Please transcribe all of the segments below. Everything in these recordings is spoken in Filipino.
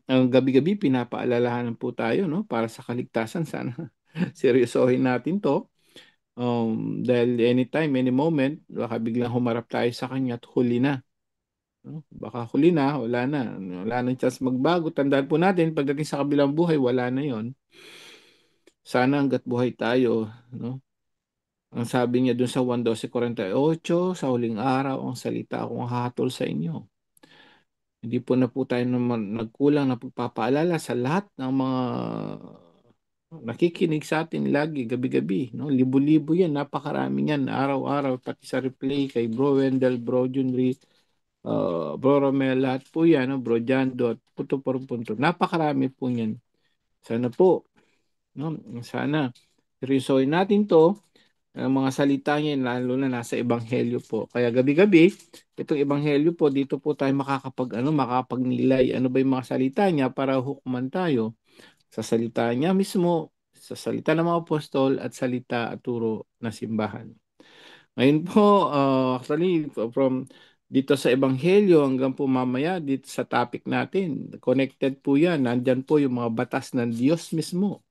ang gabi-gabi pinapaalalahanan po tayo, no, para sa kaligtasan. Sana seryosohin natin 'to. Dahil anytime, any moment, baka biglang humarap tayo sa kanya at huli na. No? Baka huli na, wala na. Wala nang chance magbago. Tandaan po natin, pagdating sa kabilang buhay, wala na yon. Sana hanggat buhay tayo, no? Ang sabi niya dun sa 1:12:48, sa huling araw, ang salita akong hahatol sa inyo. Hindi po na po tayo naman nagkulang na pagpapaalala sa lahat ng mga nakikinig sa atin lagi, gabi-gabi. No? Libo-libo yan, napakarami yan, araw-araw, pati sa replay kay Bro Wendell, Bro Junri, Bro Romel, lahat po yan, no? Bro Jando, at punto por punto. Napakarami po yan. Sana po, no? Sana, seryosohin natin to, ang mga salita niya, lalo na nasa ebanghelyo po. Kaya gabi-gabi, itong ebanghelyo po, dito po tayo makapagnilay. Ano ba yung mga salita niya para hukuman tayo sa salita niya mismo, sa salita ng mga apostol at salita at turo na simbahan. Ngayon po, actually, from dito sa Ebanghelyo hanggang po mamaya dito sa topic natin, connected po yan. Nandyan po yung mga batas ng Diyos mismo.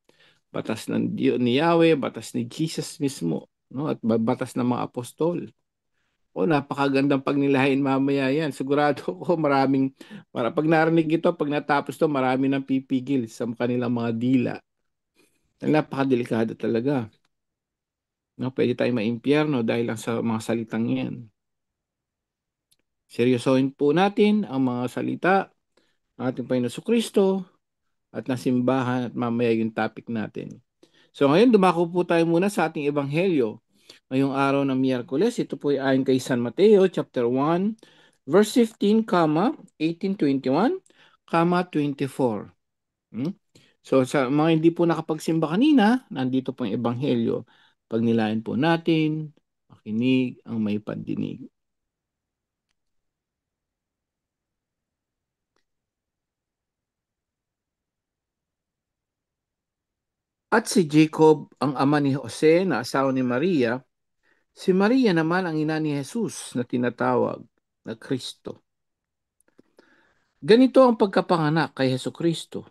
Batas ng Diyos ni Yahweh, batas ni Jesus mismo, no? At batas ng mga apostol. O, napakagandang pagnilahin mamaya yan. Sigurado ko pag narinig ito, pag natapos to, marami nang pipigil sa kanilang mga dila. Napakadelikado talaga. No, pwede tayong maimpyerno dahil lang sa mga salitang yan. Seryosohin po natin ang mga salita ng ating Panginoon Kristo at nasimbahan at mamaya yung topic natin. So ngayon, dumako po tayo muna sa ating ebanghelyo. Ngayong araw ng Miyerkules, ito po ay ayon kay San Mateo, chapter 1, verse 15, 18:21, 24. Hmm? So sa mga hindi po nakapagsimba kanina, nandito po ang ebanghelyo. Pagnilayan po natin, makinig ang may pandinig. At si Jacob ang ama ni Jose na asawa ni Maria, si Maria naman ang ina ni Jesus na tinatawag na Kristo. Ganito ang pagkapanganak kay Hesus Kristo.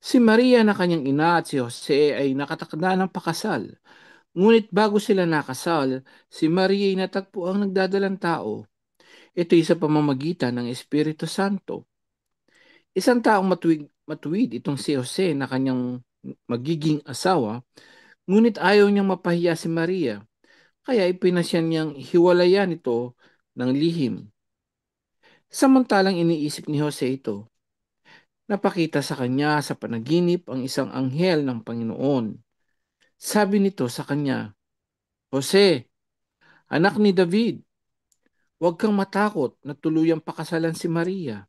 Si Maria na kanyang ina at si Jose ay nakatakda ng pakasal. Ngunit bago sila nakasal, si Maria ay natagpo ang nagdadalang tao. Ito'y sa pamamagitan ng Espiritu Santo. Isang taong matuwid itong si Jose na kanyang magiging asawa, ngunit ayaw niyang mapahiya si Maria, kaya ipinasya niyang hiwalayan ito ng lihim. Samantalang iniisip ni Jose ito, napakita sa kanya sa panaginip ang isang anghel ng Panginoon. Sabi nito sa kanya, Jose, anak ni David, huwag kang matakot na tuluyang pakasalan si Maria,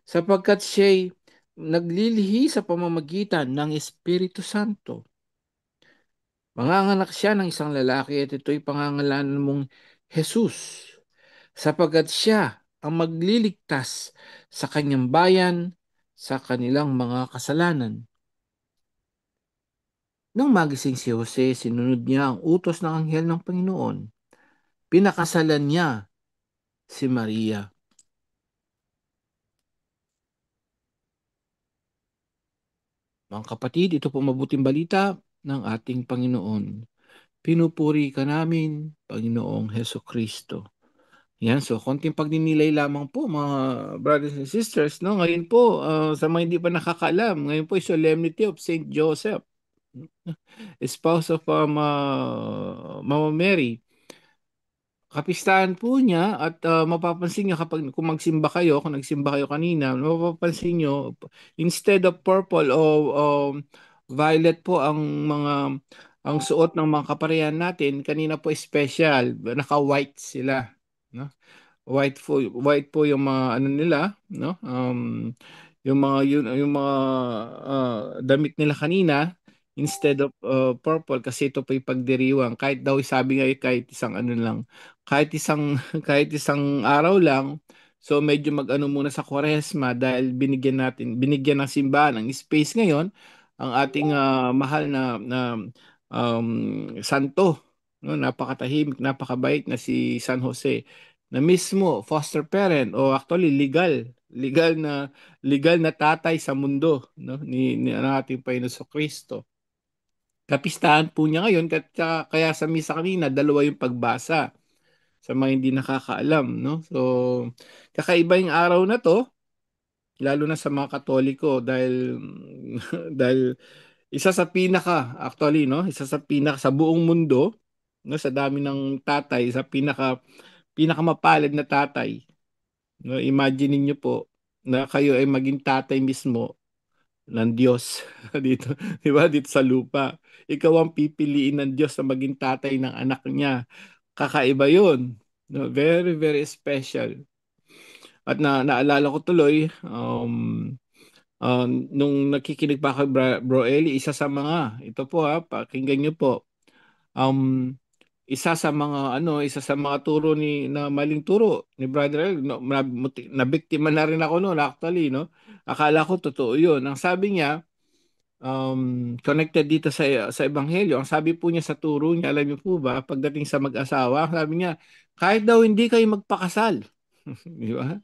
sapagkat siya'y naglilihi sa pamamagitan ng Espiritu Santo. Manganganak siya ng isang lalaki at ito'y pangangalanan mong Jesus, sapagkat siya ang magliligtas sa kanyang bayan sa kanilang mga kasalanan. Nang magising si Jose, sinunod niya ang utos ng anghel ng Panginoon. Pinakasalan niya si Maria. Mga kapatid, ito po mabuting balita ng ating Panginoon. Pinupuri ka namin, Panginoong Heso Kristo. Yan, so konting pagninilay lamang po mga brothers and sisters, no? Ngayon po, sa mga hindi pa nakakaalam, ngayon po ay Solemnity of Saint Joseph, spouse of Mama Mary. Kapistahan po niya at mapapansin niyo kapag kung magsimba kayo, kung nagsimba kayo kanina, mapapansin niyo, instead of purple o violet po ang suot ng mga kaparehan natin, kanina po special, naka-white sila, no? White po yung mga ano nila, no? Yung mga damit nila kanina instead of purple, kasi ito po yung pagdiriwang. Kahit daw sabi nga kahit isang ano lang, kahit isang kahit isang araw lang, so medyo mag-ano muna sa Kwaresma dahil binigyan ng simbahan ng space ngayon ang ating mahal na santo, no? Napakatahimik, napakabait na si San Jose, na mismo foster parent o actually legal legal na tatay sa mundo, no? Ni ng ating Panginoon Kristo. Kapistahan po niya ngayon kaya sa misa kanina dalawa yung pagbasa sa mga hindi nakakaalam, no? So kakaiba yung araw na to lalo na sa mga Katoliko dahil dahil isa sa pinaka actually no, isa sa pinaka sa buong mundo no sa dami ng tatay sa pinakamapalad na tatay. No, imagine niyo po na kayo ay maging tatay mismo ng Diyos dito, 'di ba? Dito sa lupa. Ikaw ang pipiliin ng Diyos na maging tatay ng anak niya. Kakaiba 'yun. No, very very special. At naalala ko tuloy nung nakikinig pa kay Bro Eli, isa sa mga ito po ha, pakinggan niyo po. Um isa sa mga turo na maling turo ni Brother El, no, nabiktima na rin ako noon actually, no. Akala ko totoo 'yun. Ang sabi niya, connected dito sa ebanghelyo. Ang sabi po niya sa turo niya, alam niyo po ba, pagdating sa mag-asawa, sabi niya, kahit daw hindi kayo magpakasal, di ba?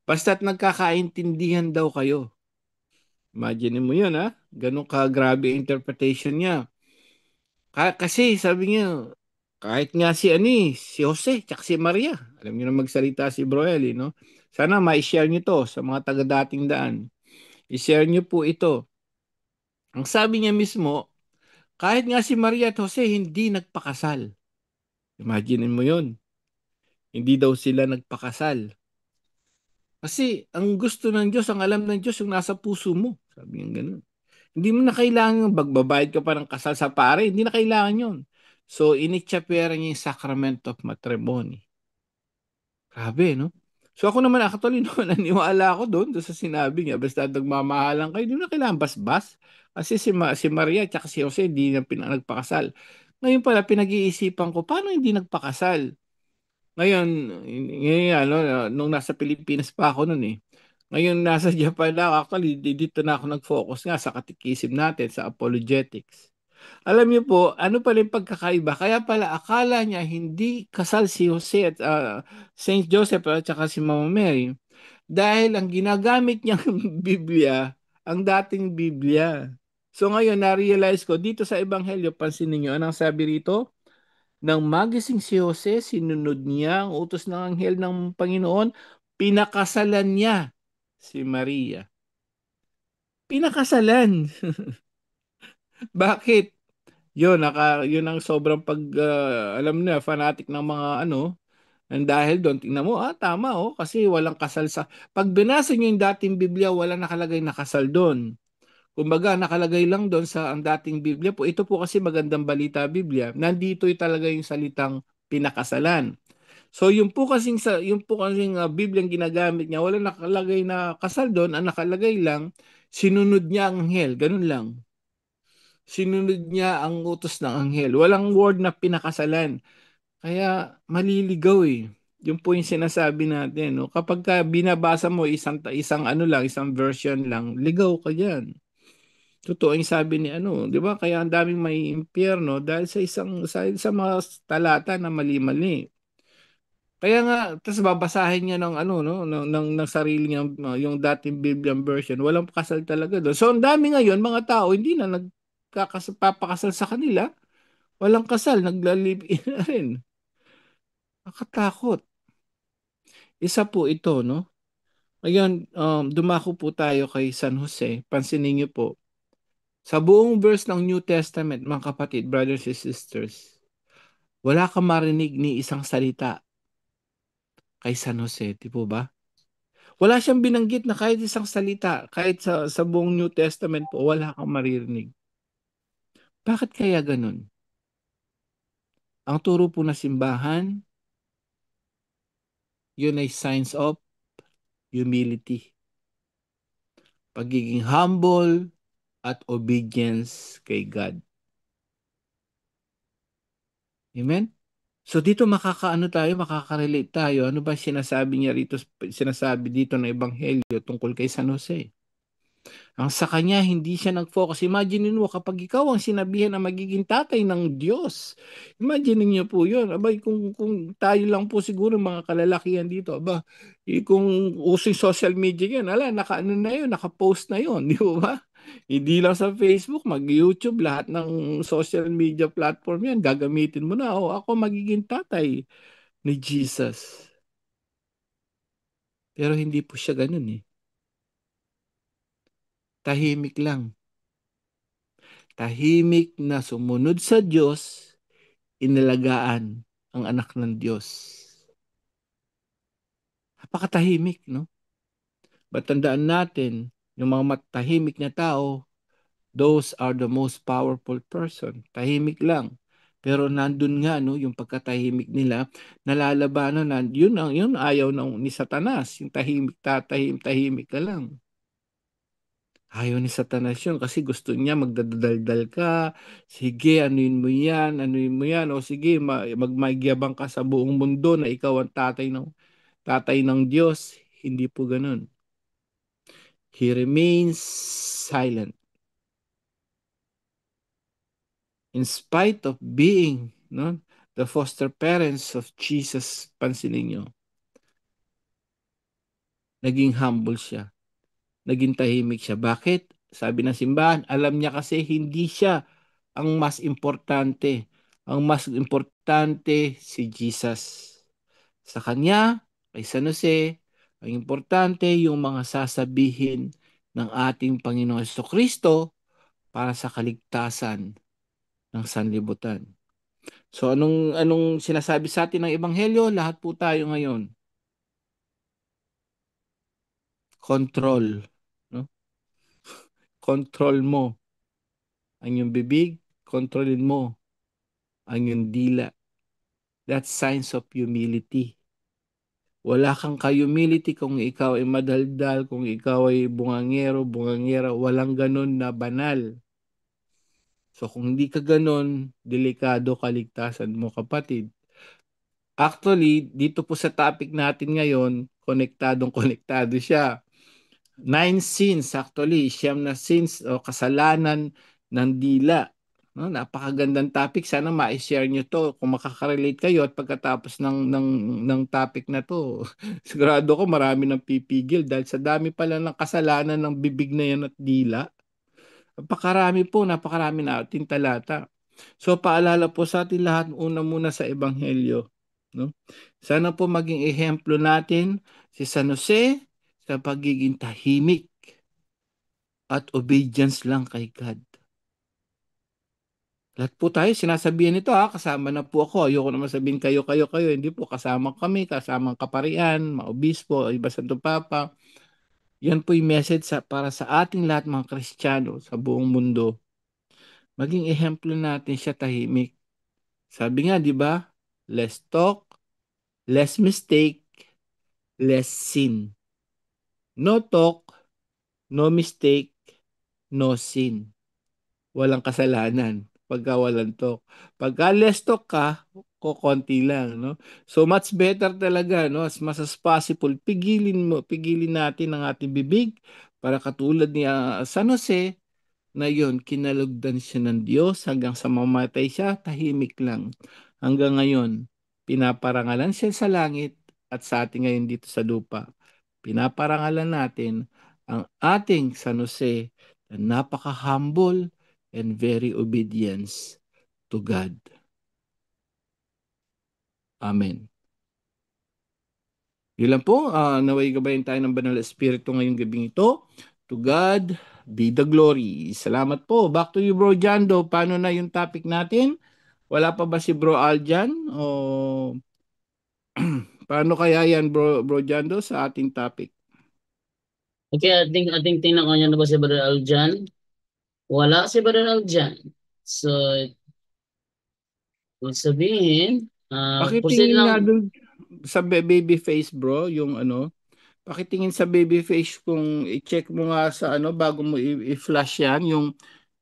Basta't nagkakaintindihan daw kayo. Imagine mo 'yun ha. Ganun ka grabe interpretation niya. Kasi sabi niya, kahit nga si Jose, tsaka si Maria, alam niyo na magsalita si Broel, no? Sana ma-share niyo to sa mga taga-dating daan. I-share niyo po ito. Ang sabi niya mismo, kahit nga si Maria at Jose hindi nagpakasal. Imagine mo yun. Hindi daw sila nagpakasal. Kasi ang gusto ng Diyos, ang alam ng Diyos, yung nasa puso mo. Sabi niya ganun. Hindi mo na kailangan magbabayad ka pa ng kasal sa pare. Hindi na kailangan yun. So, initsapera niya yung sacrament of matrimony. Grabe, no? So, ako naman actually, no, naniwala ako doon sa sinabi niya. Basta nagmamahalan kayo, hindi mo na kailangan basbas. Kasi si Maria at si Jose, hindi na nagpakasal. Ngayon pala, pinag-iisipan ko, paano hindi nagpakasal? Ngayon, ano, nung nasa Pilipinas pa ako noon eh. Ngayon, nasa Japan na ako. Actually, dito na ako nag-focus nga sa katikisim natin, sa apologetics. Alam niyo po, ano pala yung pagkakaiba? Kaya pala akala niya hindi kasal si Jose at Saint Joseph at saka si Mama Mary dahil ang ginagamit niyang Biblia, ang dating Biblia. So ngayon, na-realize ko dito sa Ebanghelyo, pansinin niyo, anong sabi rito? Nang magising si Jose, sinunod niya ang utos ng anghel ng Panginoon, pinakasalan niya si Maria. Pinakasalan. Bakit? Yun ang sobrang alam na, fanatic ng mga ano, ang dahil doon, tingnan mo, tama kasi walang kasal pag binasa niyo yung dating Biblia, wala nakalagay na kasal doon. Kumbaga, nakalagay lang doon sa ang dating Biblia po. Ito po kasi magandang balita Biblia. Nandito talaga yung salitang pinakasalan. So yung po kasing Biblia ang ginagamit niya, wala nakalagay na kasal doon, ang nakalagay lang, sinunod niya ang anghel, ganun lang. Sinunod niya ang utos ng anghel. Walang word na pinakasalan. Kaya maliligaw eh. Yun po yung sinasabi natin. No? Kapag binabasa mo isang ano lang, isang version lang, ligaw ka diyan. Totoo yung sabi ni ano, 'di ba? Kaya ang daming may impyerno dahil sa mga talata na mali-mali. Kaya nga, tapos babasahin niya ng ano, no, ng sarili niya, yung dating Biblian version. Walang kasal talaga doon. So, ang dami ngayon, mga tao, hindi na papakasal sa kanila. Walang kasal, naglalib-in na rin. Nakatakot. Isa po ito, no? Ngayon, dumako po tayo kay San Jose. Pansinin niyo po. Sa buong verse ng New Testament, mga kapatid, brothers and sisters, wala kang marinig ni isang salita kay San Jose, di po ba? Wala siyang binanggit na kahit isang salita, kahit sa buong New Testament po, wala kang maririnig. Bakit kaya ganun? Ang turo po na simbahan, yun ay signs of humility. Pagiging humble at obedience kay God. Amen? So dito makaka-relate tayo. Ano ba sinasabi niya rito, sinasabi dito ng Ebanghelyo tungkol kay San Jose? Ang sa kanya, hindi siya nag-focus. Imagine mo kapag ikaw ang sinabihan na magiging tatay ng Diyos. Imagine niyo po yun. Abay, kung tayo lang po siguro mga kalalakihan dito, aba, kung uso yung social media yan, ala, naka-ano na yun, naka-post na yun, di ba? Hindi lang sa Facebook, mag-YouTube, lahat ng social media platform yan, gagamitin mo na, oh, ako magiging tatay ni Jesus. Pero hindi po siya ganun eh. Tahimik lang. Tahimik na sumunod sa Diyos, inalagaan ang anak ng Diyos. Napakatahimik, no? Batandaan natin, yung mga matahimik na tao, those are the most powerful person. Tahimik lang. Pero nandun nga, no, yung pagkatahimik nila, nalalabanan na, yun ayaw ni Satanas, yung tahimik ka lang. Ayaw ni Satanas yun kasi gusto niya magdadaldal ka. Sige, anuin mo yan. O sige, magmagyabang ka sa buong mundo na ikaw ang tatay ng Diyos. Hindi po ganun. He remains silent. In spite of being, no, the foster parents of Jesus, pansinin niyo, naging humble siya. Naging tahimik siya. Bakit? Sabi ng simbahan, alam niya kasi hindi siya ang mas importante. Ang mas importante si Jesus. Sa kanya, kay San Jose, ang importante yung mga sasabihin ng ating Panginoong Kristo para sa kaligtasan ng sanlibutan. So anong sinasabi sa atin ng Ebanghelyo? Lahat po tayo ngayon. Control, no? Control mo ang iyong bibig, kontrolin mo ang iyong dila. That's signs of humility. Wala kang ka-humility kung ikaw ay madaldal, kung ikaw ay bungangero, bungangera, walang ganun na banal. So kung hindi ka ganun, delikado kaligtasan mo kapatid. Actually, dito po sa topic natin ngayon, konektadong-konektado siya. Nine sins actually, siyam na sins o kasalanan ng dila. No, napakagandang topic. Sana ma-share nyo to kung makaka-relate kayo at pagkatapos ng topic na to. Sigurado ko marami nang pipigil dahil sa dami pala ng kasalanan ng bibig na yan at dila. Napakarami na ating talata. So paalala po sa atin lahat una muna sa Ebanghelyo. No? Sana po maging ehemplo natin si San Jose sa pagiging tahimik at obedience lang kay God. Lahat po tayo sinasabihan nito ha, kasama na po ako. Ayoko naman sabihin kayo. Hindi po, kasama kami, kasamang kaparian, maobispo, iba Santo Papa. Yan po yung message para sa ating lahat mga Kristiyano sa buong mundo. Maging ehemplo natin siya tahimik. Sabi nga, di ba? Less talk, less mistake, less sin. No talk, no mistake, no sin. Walang kasalanan pagka walang talk. Pagka less talk ka, konti lang, no? So much better talaga, no? As much as possible, pigilin natin ang ating bibig para katulad ni San Jose na yon, kinalugdan siya ng Diyos hanggang sa mamatay siya, tahimik lang. Hanggang ngayon, pinaparangalan siya sa langit at sa ating ngayon dito sa lupa. Pinaparangalan natin ang ating San Jose na napaka-humble and very obedience to God. Amen. Yun lang po, naway gabayan tayo ng Banal na Espiritu ngayong gabing ito. To God be the glory. Salamat po. Back to you, Bro Jando. Paano na yung topic natin? Wala pa ba si Bro Aljan? O paano kaya yan, Bro Jando, sa ating topic? Okay, ating tingnan ko na ba si Brother Aljan? Wala si Brother Aljan. So, ibig sabihin, proceed Pakitingin lang. nga dun sa baby face, bro, yung ano, pakitingin sa baby face kung i-check mo nga sa ano bago mo i-flash yan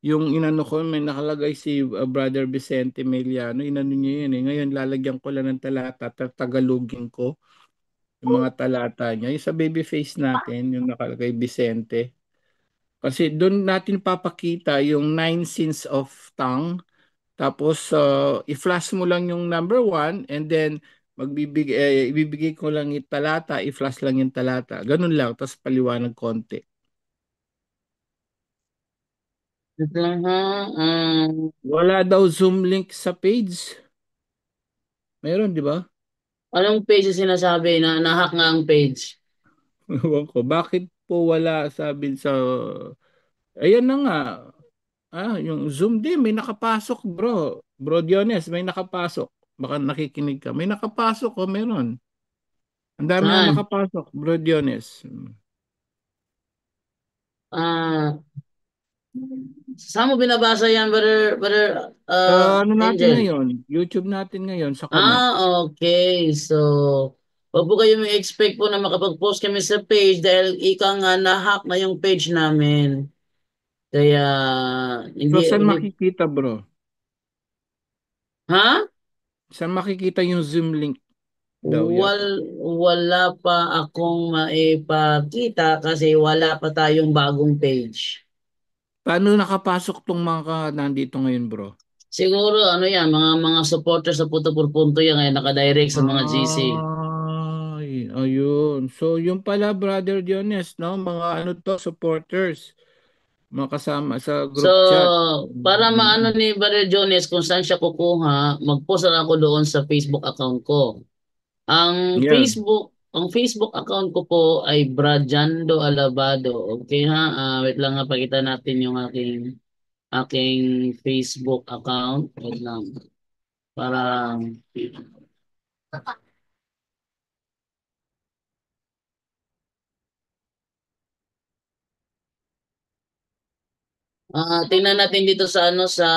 yung inano ko may nakalagay si Brother Vicente Meliano, inano niya yun eh. Ngayon lalagyan ko lang ng talata, tagalogin ko yung mga talata niya. Yung sa baby face natin, yung nakalagay Vicente. Kasi doon natin papakita yung nine sins of tongue. Tapos, i-flash mo lang yung number one and then ibibigay ko lang yung talata, i-flash lang yung talata. Ganun lang, tapos paliwanag konti. Ito lang ha. ah, Wala daw Zoom link sa page. Meron, di ba? Anong page yung sinasabi na nahack nga ang page? Ewan ko. Bakit po wala sabi sa... Ayan na nga. Yung Zoom din, may nakapasok, bro. Bro Diones, may nakapasok. Baka nakikinig ka. May nakapasok, meron. Ang dami na Saan? nakapasok, Bro Diones. Ah, saan mo binabasa yan, brother Ano natin Angel? ngayon? YouTube natin ngayon sa comment. Okay. So, wag po kayo may expect po na makapag-post kami sa page dahil ika nga na-hack na yung page namin. Kaya, So, saan hindi, makikita, bro? ha? Saan makikita yung Zoom link daw Wal, yata? wala pa akong maipakita kasi wala pa tayong bagong page. Paano nakapasok tong mga nandito ngayon, bro? Siguro ano yan, mga supporters sa Puto por Punto yan kaya nakadirect sa mga GC. Ayun. So, yung pala, Brother Diones, no? Mga ano to, supporters. Mga kasama sa So, group chat. para maano Mm. ni Brother Jones kung saan siya kukuha, mag-post na ako doon sa Facebook account ko. Yan. Ang Facebook account ko po ay Brajando Alabado. Okay ha? Wait lang ha, pakita natin yung aking Facebook account. Wait lang. Para tingnan natin dito sa ano sa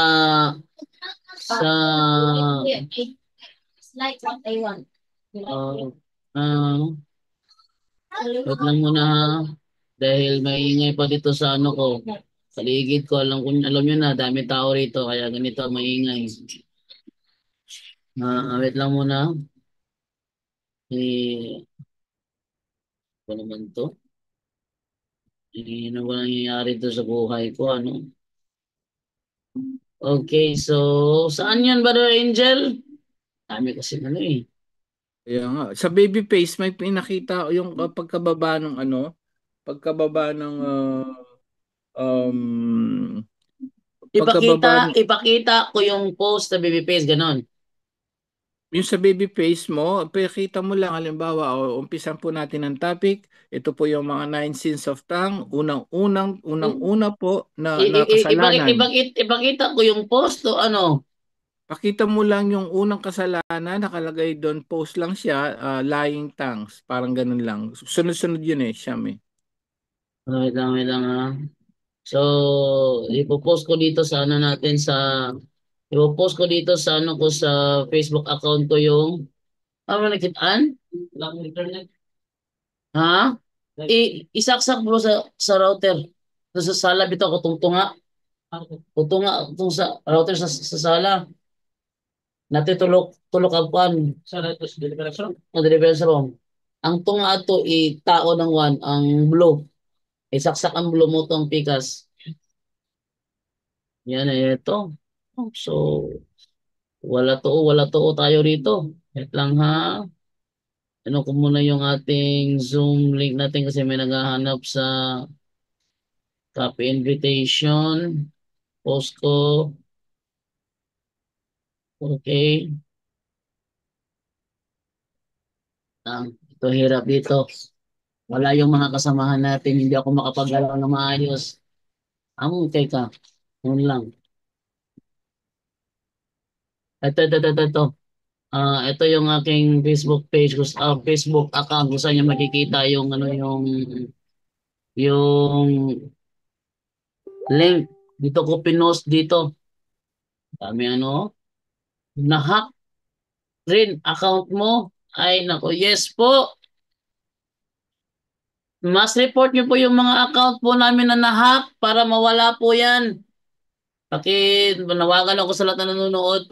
uh, uh, wait lang muna ha. Dahil maingay pa dito sa ano ko. Paligid ko, alam nyo na, dami tao rito, kaya ganito maingay. Wait lang muna. Eh, ano naman to? Ano ba nangyayari to sa buhay ko, ano? Okay, so, saan yan, Brother Angel? Dami kasi ano eh. Kaya nga. Sa baby face, may pinakita yung pagkababa ng ano, pagkababa ng Ipakita, pagkababa ipakita ko yung post sa baby face, ganon. yung sa baby face mo, pakita mo lang halimbawa, umpisan po natin ang topic. Ito po yung mga nine sins of tongue. Unang-una po na kasalanan. Ipakita ko yung post o ano. Pakita mo lang yung unang kasalanan, nakalagay doon, post lang siya, lying tongues. Parang ganun lang. Sunod-sunod yun Siyam eh. Wait lang ha. So, ipopost ko dito sa ano natin ipopost ko dito sa ano ko sa Facebook account ko yung nakitaan? Walang internet. Ha? Isaksak mo sa router. Sa sala bitaw ko tungtunga. Tungtunga tung sa router sa sala. Natitulok tulok ang pan. Sa delivery room. Ang delivery room. Ang tunga ato tao ng one ang blue. Isaksak ang blue mo tong pikas. Yan ito. So, wala to tayo rito. Wait lang ha. Ano ko muna yung ating Zoom link natin kasi may naghahanap sa copy invitation. Post ko. Okay. Ito hirap dito. Wala yung mga kasamahan natin. Hindi ako makapagalaw na maayos. Teka. Yun lang. Ito. Ito yung aking Facebook page, Facebook account kung saan niyo makikita yung ano yung link. Dito ko pinost dito. Dami ano. Nahack rin account mo. Ay nako, yes po. Mas report niyo po yung mga account po namin na nahack para mawala po yan. Nawagan ako sa lahat na nanonood,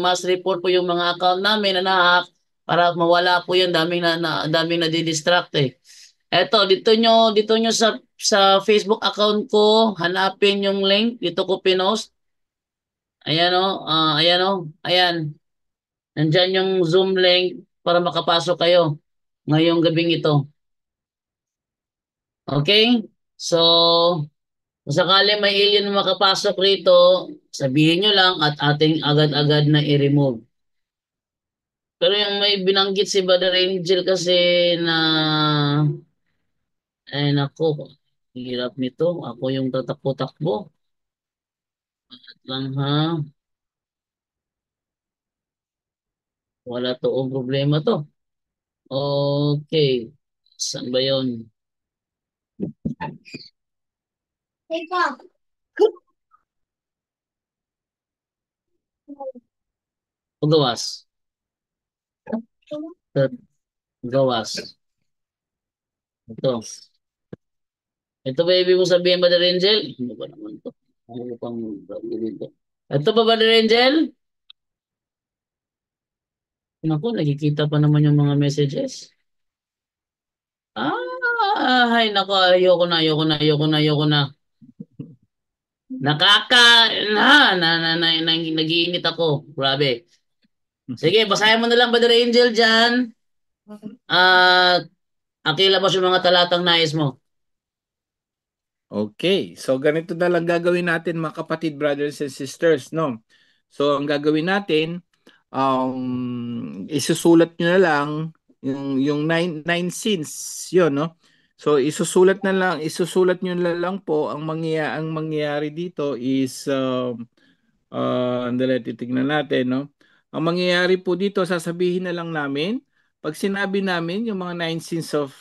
mas report po yung mga account namin na nahack para mawala po yan. Daming na didistract eh. Eto, dito nyo sa Facebook account ko, hanapin yung link, dito ko pinost. Ayan o, ayan o, ayan. Nandyan yung Zoom link para makapasok kayo ngayong gabing ito. Okay? So, kung sakali may alien na makapasok rito, sabihin nyo lang at ating agad-agad na i-remove. Pero yung may binanggit si Brother Angel kasi na, ay nako, hirap nito. Ako yung tatakbo-takbo. Lang ha, wala to ang problema to. Okay, saan ba yun? Pagawas. Gawas. Ito. Ito ba ibig mong sabihin, Brother Angel? Ano ba naman to? Ano pang dito? Ito ba, Brother Angel? Naku, nakikita pa naman yung mga messages. Ay, naku, ayoko na, ayoko na, ayoko na, ayoko na. Nakaka, nagiinit ako. Grabe. Sige, basahin mo na lang, Brother Angel, dyan. At akilabas yung mga talatang nais mo. Okay, so ganito na lang gagawin natin mga kapatid, brothers and sisters, no? So ang gagawin natin, isusulat nyo na lang yung nine sins, yun, no? So isusulat nyo na lang po ang mangyayari dito is andali, titignan natin, no? Ang mangyayari po dito, sasabihin na lang namin, pag sinabi namin yung mga nine sins of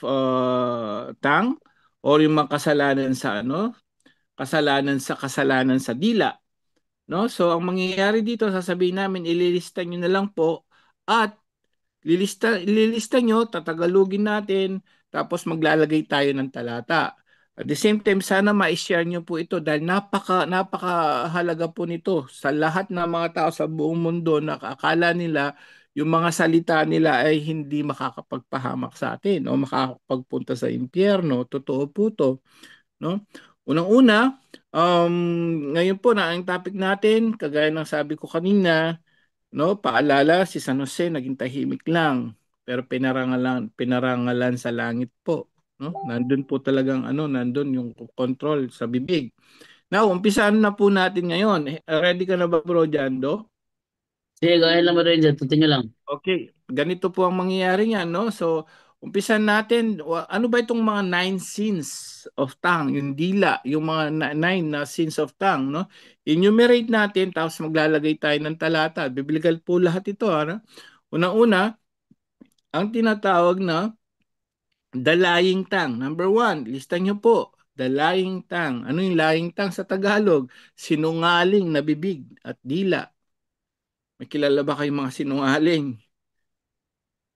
tongue or yung mga kasalanan sa ano, kasalanan sa dila, no? So ang mangyayari dito, sasabihin namin, ililista nyo na lang po at ililista nyo, tatagalugin natin, tapos maglalagay tayo ng talata. At the same time, sana ma-share nyo po ito dahil napakahalaga po nito sa lahat ng mga tao sa buong mundo na akala nila yung mga salita nila ay hindi makakapagpahamak sa atin o makakapagpunta sa impyerno. Totoo po to, no? Unang-una, ngayon po na ang topic natin, kagaya ng sabi ko kanina, no, paalala, si San Jose naging tahimik lang, pero pinarangalan sa langit po, no? Nandun po talagang nandun yung control sa bibig. Now, umpisaan na po natin ngayon. Ready ka na ba, Bro Jando? Sige, gaya lang, Brother Angel. Tutin nyo lang. Okay, ganito po ang mangyayari niyan, no? So, umpisan natin, ano ba itong mga nine sins of tongue, yung dila, yung mga nine na sins of tongue, no? Enumerate natin, tapos maglalagay tayo ng talata. Biblical po lahat ito, ano? Unang-una, ang tinatawag na the lying tongue. Number one, lista niyo po, the lying tongue. Ano yung lying tongue sa Tagalog? Sinungaling na bibig at dila. May kilala ba kayong mga sinungaling?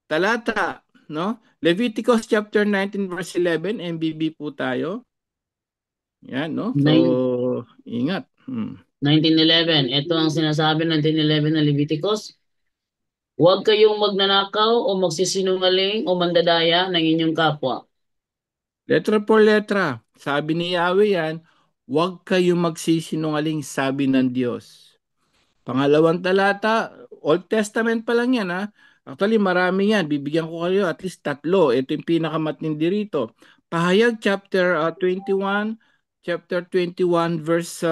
Talata, no? Leviticus chapter 19 verse 11, MBB po tayo. Yan, no? So, Nine- ingat. 1911. Ito ang sinasabi ng 1911 ng Leviticus. Huwag kayong magnanakaw o magsisinungaling o mandadaya ng inyong kapwa. Letra por letra. Sabi ni Yahweh yan, huwag kayong magsisinungaling, sabi ng Diyos. Pangalawang talata, Old Testament pa lang yan, ha? Actually, marami yan. Bibigyan ko kayo at least tatlo. Ito yung pinakamatindi rito. Pahayag chapter 21 verse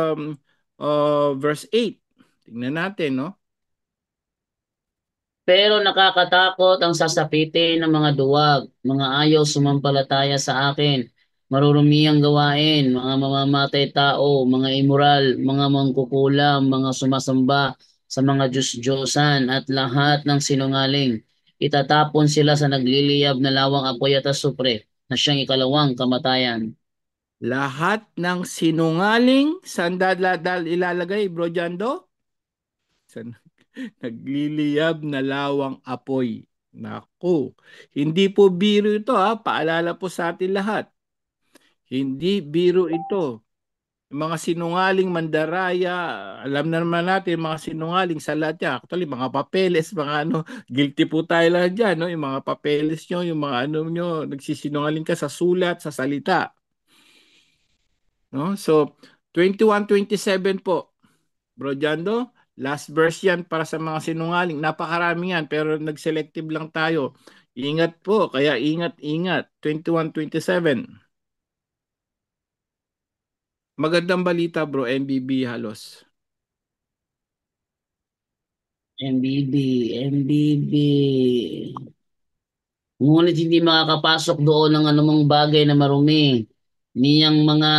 8. Tingnan natin, no? Pero nakakatakot ang sasapitin ng mga duwag, mga ayaw sumampalataya sa akin, marurumi ang gawain, mga mamamatay tao, mga immoral, mga mangkukulam, mga sumasamba sa mga Diyos-Diyosan at lahat ng sinungaling. Itatapon sila sa nagliliyab na lawang apoy at asupre na siyang ikalawang kamatayan. Lahat ng sinungaling, saan ilalagay, Bro Jando? Sa nagliliyab na lawang apoy. Naku, hindi po biro ito, ha. Paalala po sa atin lahat. Hindi biro ito. Yung mga sinungaling mandaraya, alam na naman natin yung mga sinungaling sa lahat yan. Actually, mga papeles, mga ano, guilty po tayo lahat dyan, no? Yung mga papeles nyo, yung mga ano nyo, nagsisinungaling ka sa sulat, sa salita, no? So, 21-27 po, Bro Jando, last verse yan para sa mga sinungaling. Napakarami yan, pero nag-selective lang tayo. Ingat po, kaya ingat. 21-27. Magandang balita bro, MBB halos. MBB, MBB. Ngunit hindi makakapasok doon ng anumang bagay na marumi. Niyang mga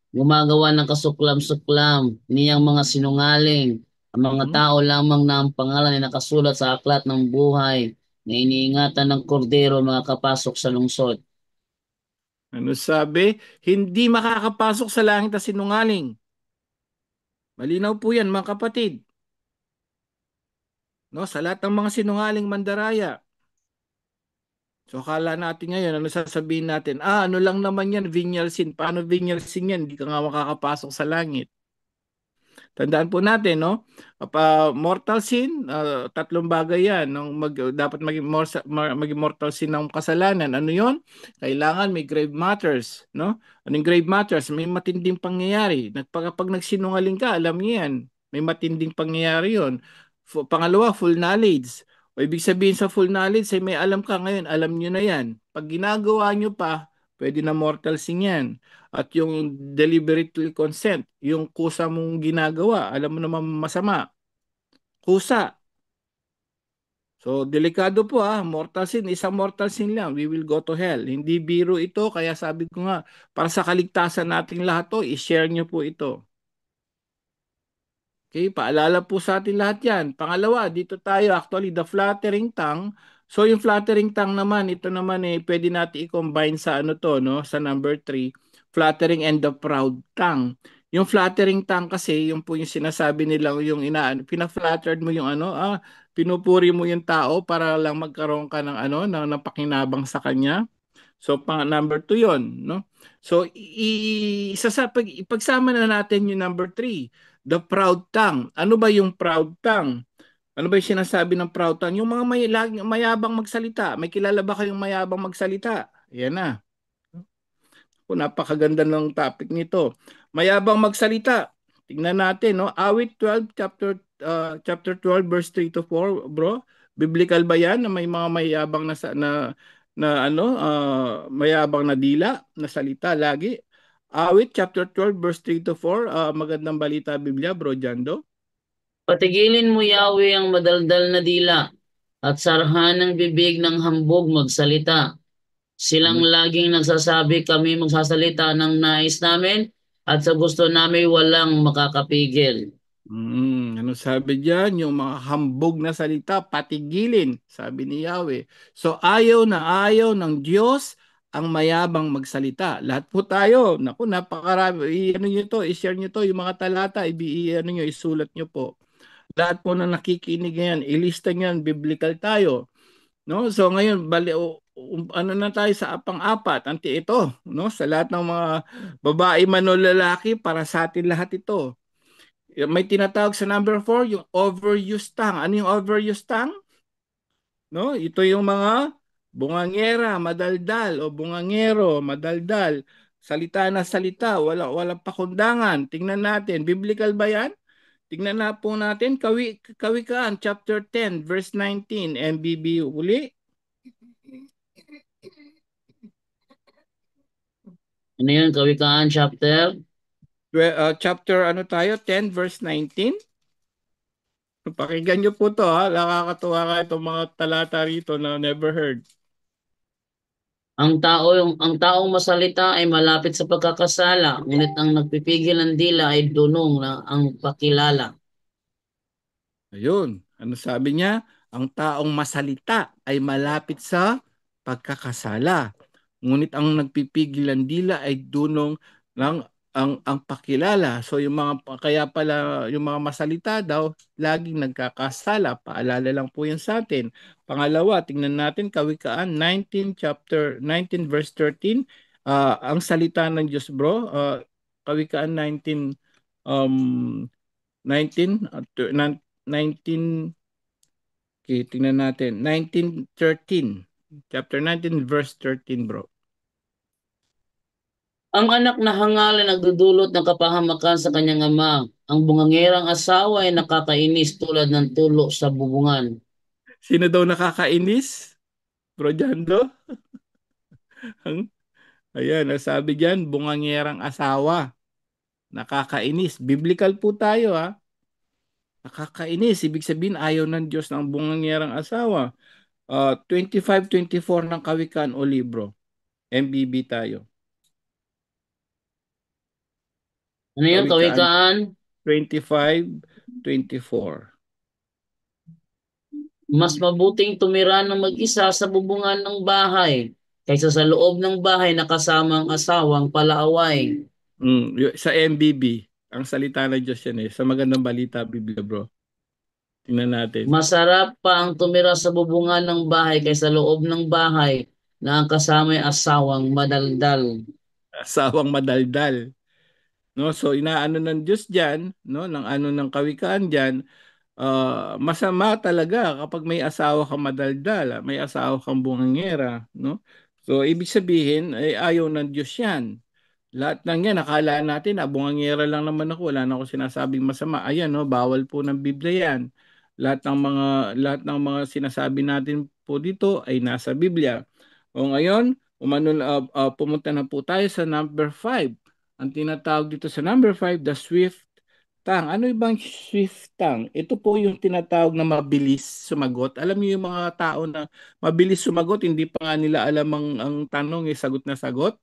gumagawa ng kasuklam-suklam, niyang mga sinungaling, ang mga Hmm? tao lamang na ang pangalan ay nakasulat sa aklat ng buhay na iniingatan ng kordero makakapasok sa lungsod. Ano sabi? Hindi makakapasok sa langit na sinungaling. Malinaw po yan mga kapatid. No, sa lahat ng mga sinungaling mandaraya. So akala natin ngayon, ano sasabihin natin? Ano lang naman yan, venial sin. Paano venial sin yan? Hindi ka nga makakapasok sa langit. Tandaan po natin, no? Mortal sin, tatlong bagay yan. Dapat maging mortal sin ng kasalanan. Ano yon? Kailangan may grave matters, no? Anong grave matters? May matinding pangyayari. Pag nagsinungaling ka, alam niyo yan. May matinding pangyayari yon. Pangalawa, full knowledge. O ibig sabihin sa full knowledge, ay may alam ka ngayon, alam niyo na yan. Pag ginagawa niyo pa, pwede na mortal sin yan. At yung deliberately consent, yung kusa mong ginagawa, alam mo naman masama, kusa. So, delikado po mortal sin, isang mortal sin lang, we will go to hell. Hindi biro ito, kaya sabi ko nga, para sa kaligtasan nating lahat to, i-share nyo po ito. Okay, paalala po sa atin lahat yan. Pangalawa, dito tayo actually the flattering tongue. So yung flattering tongue naman, ito naman pwede natin i-combine sa ano to, no? Sa number 3, flattering and the proud tongue. Yung flattering tongue kasi, yung po yung sinasabi nila, yung pina-flattered mo yung ano, pinupuri mo yung tao para lang magkaroon ka ng ano, ng pakinabang sa kanya. So pang number 2 yon, no? So ipagsama na natin yung number 3, the proud tongue. Ano ba yung proud tongue? Ano ba yung sinasabi ng proud tongue? Yung mga mayabang magsalita. May kilala ba kayong mayabang magsalita? Yan na. Napakaganda ng topic nito. Mayabang magsalita. Tingnan natin, no? Awit 12, chapter 12, verse 3 to 4, bro. Biblical ba yan na may mga mayabang mayabang na dila, na salita lagi? Awit chapter 12, verse 3 to 4, magandang balita Biblia, bro Jando. Patigilin mo, Yahweh, ang madaldal na dila at sarhan ng bibig ng hambog magsalita. Silang Ano laging nagsasabi kami magsasalita ng nais namin at sa gusto namin walang makakapigil. ano sabi diyan? Yung mga hambog na salita, patigilin, sabi ni Yahweh. So ayaw ng Diyos ang mayabang magsalita. Lahat po tayo, naku, napakarami. Ano nyo to, i-share nyo to, yung mga talata, ano nyo, isulat nyo po. Lahat po na nakikinig ngayon, ilista nyo yan, biblical tayo. No? So ngayon, ano na tayo sa pang-apat, anti ito, no? Sa lahat ng mga babae man o lalaki, para sa atin lahat ito. May tinatawag sa number 4, yung overused tongue. Ano yung overused tongue? No? Ito yung mga bungangera, madaldal o bungangero, madaldal. Salita na salita, walang pakundangan. Tingnan natin, biblical ba 'yan? Tingnan na po natin Kawikaan chapter 10 verse 19 MBB uli. Ano yun, Kawikaan chapter? Chapter ano tayo 10 verse 19. Pakinggan niyo po to nakakatuwa ka itong mga talata rito na never heard. Ang taong masalita ay malapit sa pagkakasala, ngunit ang nagpipigil ng dila ay dunong na ang pakilala. Ayun, ano sabi niya? Ang taong masalita ay malapit sa pagkakasala. Ngunit ang nagpipigilan dila ay dunong ng ang pakilala. So yung mga kaya pala yung mga masalita daw laging nagkakasala. Paalala lang po yan sa atin. Pangalawa, tingnan natin Kawikaan 19 chapter 19 verse 13. Ang salita ng Diyos, bro. Kawikaan 19, 19, 19, okay, tingnan natin. 19:13. Chapter 19, verse 13, bro. Ang anak na hangal ay nagdudulot ng kapahamakan sa kanyang ama. Ang bungangerang asawa ay nakakainis tulad ng tulo sa bubungan. Sino daw nakakainis? Bro Jando? Ayan, sabi diyan, bungangerang asawa. Nakakainis. Biblical po tayo, ha. Nakakainis. Ibig sabihin, ayaw ng Diyos ng bungangerang asawa. 25-24 ng Kawikaan o libro. MBB tayo. Ano yun, Kawikaan kawikaan? 25-24. Mas mabuting tumira ng mag-isa sa bubungan ng bahay kaysa sa loob ng bahay na kasama ang asawang palaaway. Sa MBB, ang salita ng Diyos yan eh. Sa magandang balita, Biblia bro. Tingnan natin. Masarap pa ang tumira sa bubungan ng bahay kaysa loob ng bahay na ang kasama ay asawang madaldal. Asawang madaldal. No? So inaano ng Diyos diyan, no, ng ano ng kawikaan diyan, masama talaga kapag may asawa kang madaldal, may asawa kang bungangera, no? So ibig sabihin ay ayaw ng Diyos 'yan. Lahat ng yan, akala natin, bungangera lang naman ako, wala na ako sinasabing masama. Ayan, no, bawal po ng Biblia yan. Lahat ng mga sinasabi natin po dito ay nasa Biblia. O ngayon, pumunta na po tayo sa number 5. Ang tinatawag dito sa number 5, the swift tongue. Ano ibang swift tongue? Ito po yung tinatawag na mabilis sumagot. Alam niyo yung mga tao na mabilis sumagot, hindi pa nga nila alam ang tanong, sagot na sagot.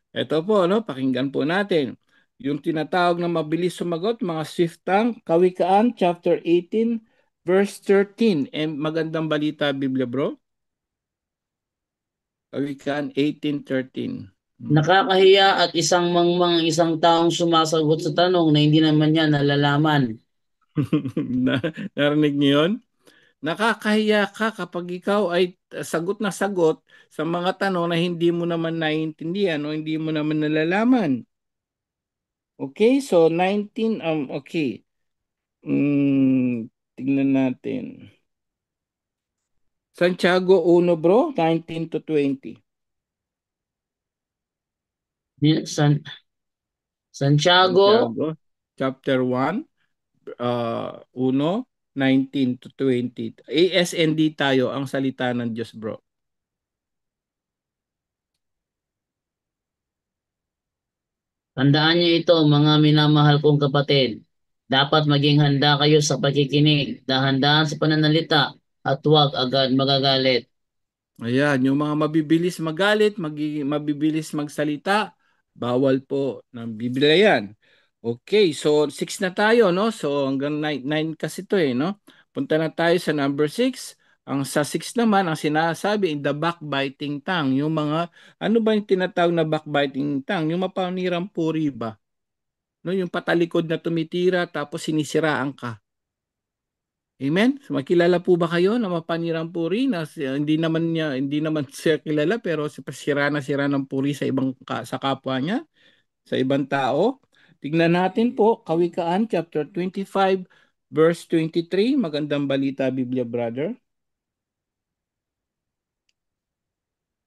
Ito po, no, pakinggan po natin. Yung tinatawag na mabilis sumagot, mga swift tongue, Kawikaan, chapter 18, verse 13. Magandang balita, Biblia, bro. Kawikaan 18:13. Nakakahiya at isang mangmang isang taong sumasagot sa tanong na hindi naman niya nalalaman. Na, narinig niyo yun? Nakakahiya ka kapag ikaw ay sagot na sagot sa mga tanong na hindi mo naman naiintindihan o hindi mo naman nalalaman. Okay, so 19, okay. Tingnan natin. Santiago 1 bro, 19 to 20. San, Santiago, Santiago chapter 1, 1, 19 to 20. ASND tayo ang salita ng Diyos bro. tandaan niyo ito mga minamahal kong kapatid. Dapat maging handa kayo sa pakikinig, dahan-dahan sa pananalita, at huwag agad magagalit. Ayan, yung mga mabibilis magalit, mabibilis magsalita, bawal po ng Biblia yan. Okay, so 6 na tayo, no? So hanggang 9 kasi to eh, no? Punta na tayo sa number 6. Ang sa 6 naman, ang sinasabi in the backbiting tongue. Yung mga, ano ba yung tinatawag na backbiting tongue? Yung mapanirang puri ba? No, yung patalikod na tumitira tapos sinisiraan ka. Amen? So, makilala po ba kayo na mapanirang puri na hindi naman siya kilala pero sira na sira ng puri sa sa kapwa niya, sa ibang tao? Tignan natin po Kawikaan chapter 25 verse 23. Magandang balita Biblia brother.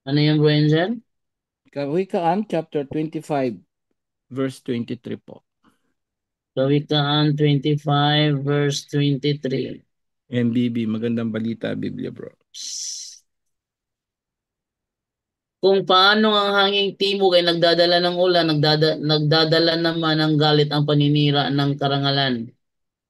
Ano yung Brenzel? Kawikaan chapter 25 verse 23 po. Kawikaan 25 verse 23. MBB, magandang balita Biblia bro. Kung paano ang hanging timog ay nagdadala ng ulan, nagdadala naman ng galit ang paninira ng karangalan.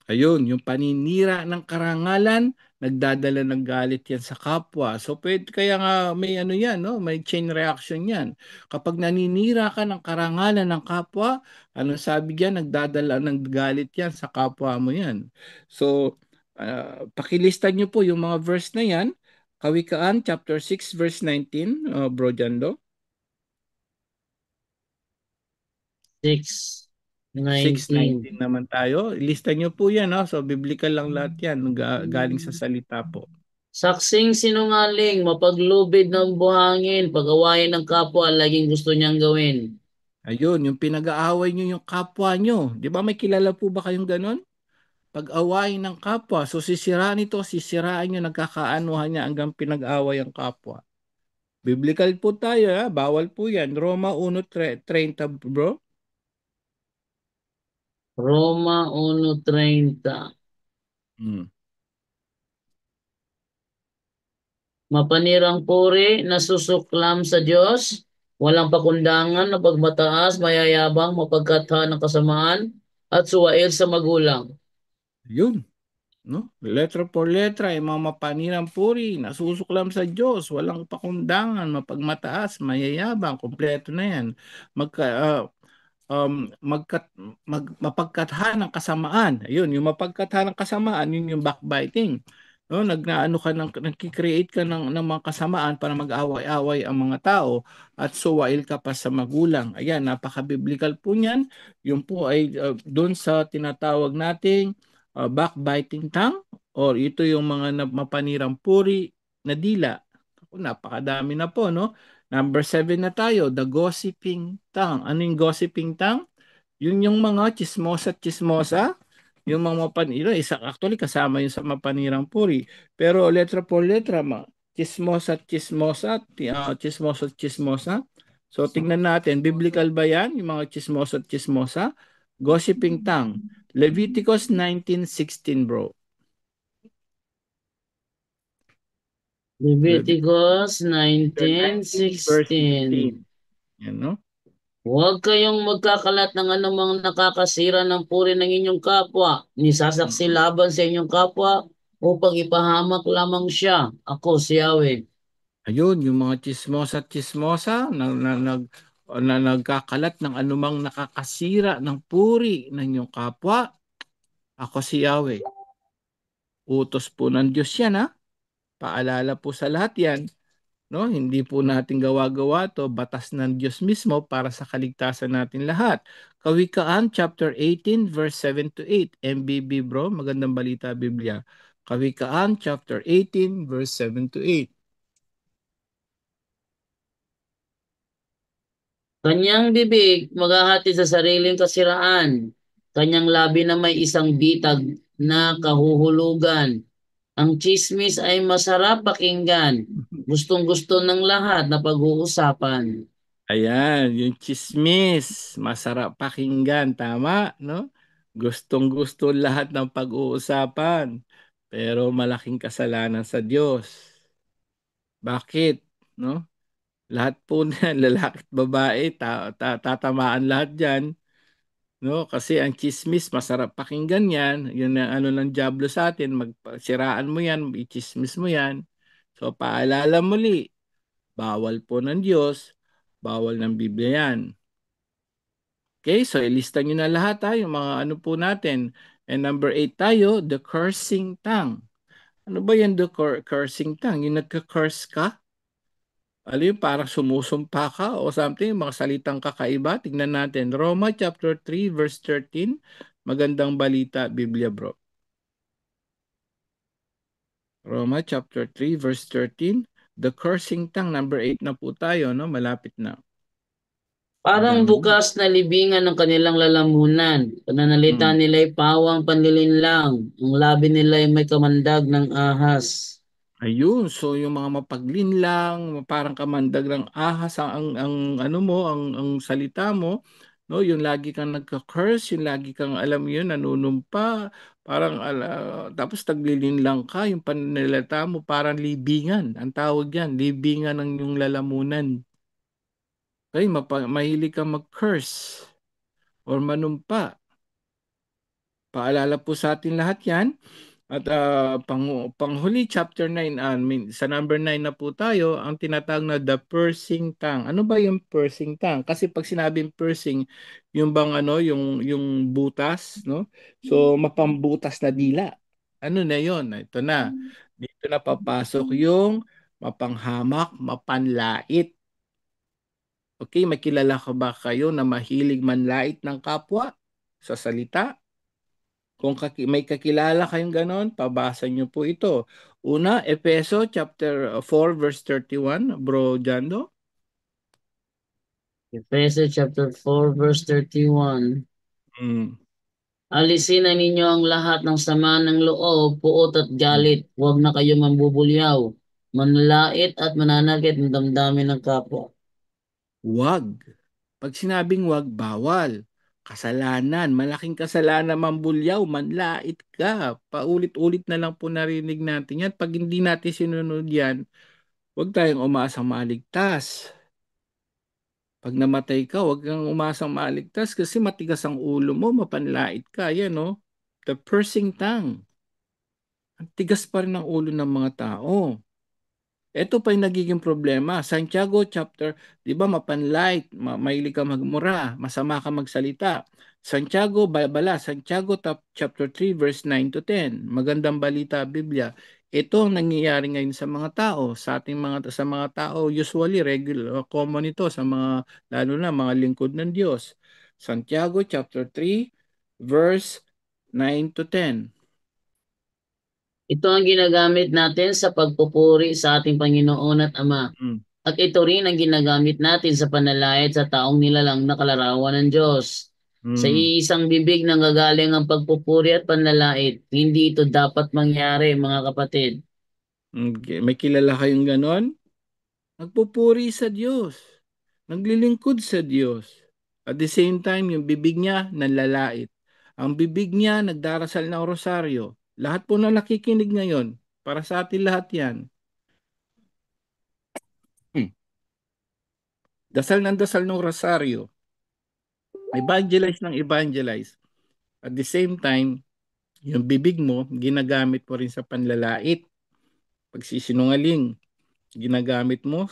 Ayun, yung paninira ng karangalan, nagdadala ng galit yan sa kapwa. So, kaya nga may ano yan, no? May chain reaction yan. Kapag naninira ka ng karangalan ng kapwa, ano sabi diyan, nagdadala ng galit yan sa kapwa mo yan. So, pakilista nyo po yung mga verse na yan. Kawikaan, chapter 6, verse 19, Bro Jando. 6:19. 6:19 naman tayo. Lista nyo po yan, no? So, biblical lang lahat yan. Galing sa salita po. Saksing sinungaling, mapaglubid ng buhangin, pag-awayan ng kapwa, laging gusto niyang gawin. Ayun, yung pinag-aaway nyo yung kapwa nyo. Di ba may kilala po ba kayong ganon? Pag-awayin ng kapwa. So sisiraan ito, sisiraan nyo, nagkakaanuhan niya hanggang pinag-away ang kapwa. Biblical po tayo, ha? Bawal po yan. Roma 1:30, bro. Roma 1:30. Hmm. Mapanirang puri, nasusuklam sa Diyos, walang pakundangan, napagmataas, mayayabang, mapagkatha ng kasamaan, at suwail sa magulang. Yun. No? Letra por letra, ay mga mapaninang puri, nasusuklam sa Diyos, walang pakundangan, mapagmataas, mayayabang, kompleto na yan. Magka, magkat, mapagkatha ng kasamaan. Ayun, yung mapagkatha ng kasamaan, yun yung backbiting. No, nagnaano ka nagki-create ka ng mga kasamaan para mag-away-away ang mga tao at suwail ka pa sa magulang. Ayan, napaka-biblical po niyan. Yun po ay doon sa tinatawag nating backbiting tongue or ito yung mga mapanirang puri na dila. Ako, napakadami na po, no? Number 7 na tayo, the gossiping tongue. Ano yung gossiping tongue? Yun yung mga chismosa at chismosa, yung mga mapanira, isa actually kasama yun sa mapanirang puri. Pero letra por letra, chismosa at chismosa, chismosa at chismosa. So tingnan natin, biblical ba yan, yung mga chismosa at chismosa? Gossiping tongue. Leviticus 19:16, bro. Leviticus Leviticus chapter 19, verse 16. 19:16. Yan, no? Huwag kayong magkakalat ng anumang nakakasira ng puri ng inyong kapwa, ni sasaksi Mm. laban sa inyong kapwa, upang ipahamak lamang siya. Ako si Yahweh. Ayun, yung mga chismosa at chismosa na nagkakalat ng anumang nakakasira ng puri ng inyong kapwa. Ako si Yahweh. Utos po ng Diyos yan, ha? Paalala po sa lahat yan. No? Hindi po natin gawa-gawa to, batas ng Diyos mismo para sa kaligtasan natin lahat. Kawikaan chapter 18 verse 7 to 8. MBB, bro, magandang balita Biblia. Kawikaan chapter 18 verse 7 to 8. Kanyang bibig maghahati sa sariling kasiraan. Kanyang labi na may isang bitag na kahuhulugan. Ang chismis ay masarap pakinggan. Gustong-gusto ng lahat na pag-uusapan. Ayan, yung chismis, masarap pakinggan, tama, no? Gustong-gusto lahat ng pag-uusapan, pero malaking kasalanan sa Diyos. Bakit? No? Lahat po na lalaki at babae, tatamaan lahat diyan, no? Kasi ang chismis, masarap pakinggan yan. Yun ang ano ng diablo sa atin, magsiraan mo yan, i-chismis mo yan. So, paalala muli, bawal po ng Diyos, bawal ng Biblia yan. Okay, so ilista nyo na lahat ha, yung mga ano po natin. And number 8 tayo, the cursing tongue. Ano ba yan, the cursing tongue? Yung nagka-curse ka? Ano yung parang sumusumpa ka o something, mga salitang kakaiba? Tignan natin. Roma chapter 3 verse 13. Magandang balita, Biblia bro. Roma chapter 3 verse 13. The cursing tongue, number 8 na po tayo, no? Malapit na. Parang Dami na. bukas na libingan ng kanilang lalamunan. Pananalita Hmm. nila'y pawang panlilinlang. Ang labi nila'y may kamandag ng ahas. Ayun, so yung mga mapaglinlang, parang kamandag ng ahas ang ano mo, ang salita mo, no, yung lagi kang nagka-curse, yung lagi kang alam mo yun, nanunumpa, parang tapos taglilinlang ka, yung pananalita mo parang libingan. Ang tawag yan, libingan ng yung lalamunan. Okay, mahilig kang mag-curse or manumpa. Paalala po sa atin lahat yan. At panghuli, chapter 9, sa number 9 na po tayo, ang tinatawag na the pursing tongue. Ano ba yung pursing tongue? Kasi pag sinabing pursing, yung bang ano, yung butas, no? So, mapambutas na dila. Ano na yon? Ito na. Dito na papasok yung mapanghamak, mapanlait. Okay, may kilala ka ba kayo na mahilig manlait ng kapwa sa salita? Kung may kakilala kayong ganon, pabasa niyo po ito. Una, Efeso chapter 4 verse 31, Bro Jando. Ephesians chapter 4 verse 31. Mm. Alisin na ninyo ang lahat ng sama ng loob, puot at galit. Huwag na kayo mambubulyaw, manlalait at mananakit ng damdamin ng kapwa. Wag. Pag sinabing wag, bawal. Kasalanan, malaking kasalanan, mambulyaw, manlait ka. Paulit-ulit na lang po narinig natin yan. Pag hindi natin sinunod yan, huwag tayong umasang maligtas. Pag namatay ka, huwag kang umasang maligtas kasi matigas ang ulo mo, mapanlait ka. Yan, no? The pursing tongue. Ang tigas pa rin ng ulo ng mga tao. Ito pa yung nagiging problema. Santiago chapter, di ba, mapanlight, mahilig ka magmura, masama ka magsalita. Santiago, Santiago chapter 3 verse 9 to 10. Magandang balita Biblia. Ito ang nangyayari ngayon sa mga tao, sa mga tao usually regular common ito sa mga lalo na mga lingkod ng Diyos. Santiago chapter 3 verse 9 to 10. Ito ang ginagamit natin sa pagpupuri sa ating Panginoon at Ama. Mm. At ito rin ang ginagamit natin sa panalait sa taong nilalang na kalarawan ng Diyos. Sa Mm. iisang bibig nanggagaling ang pagpupuri at panlalait. Hindi ito dapat mangyari, mga kapatid. Okay. May kilala kayong ganon? Nagpupuri sa Diyos, naglilingkod sa Diyos. At the same time, yung bibig niya nanlalait. Ang bibig niya nagdarasal ng rosaryo. Lahat po na nakikinig ngayon, para sa atin lahat yan. Hmm. Dasal ng rosaryo. Evangelize ng evangelize. At the same time, yung bibig mo, ginagamit mo rin sa panlalait. Pagsisinungaling, ginagamit mo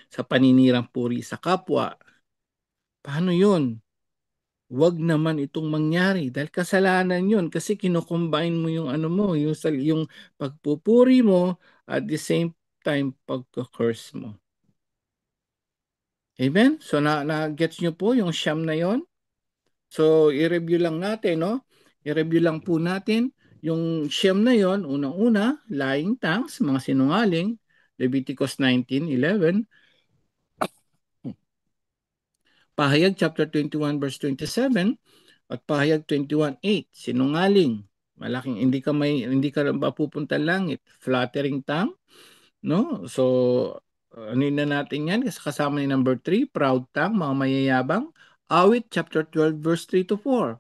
sa paninirang puri sa kapwa. Paano yun? Wag naman itong mangyari dahil kasalanan yun kasi kinocombine mo yung ano mo, yung pagpupuri mo at the same time pagka-curse mo. Amen? So na-gets nyo po yung siyam na yon. So i-review lang natin, no? I-review lang po natin yung siyam na yon. Unang-una, lying tongues, mga sinungaling, Leviticus 19:11. Pahayag chapter 21 verse 27 at pahayag 21:8, sinungaling. Malaking hindi ka mapupunta langit. Flattering tongue, no? So ano na natin yan? Kasama ni number 3, proud tongue, mga mayayabang. Awit chapter 12 verse 3 to 4.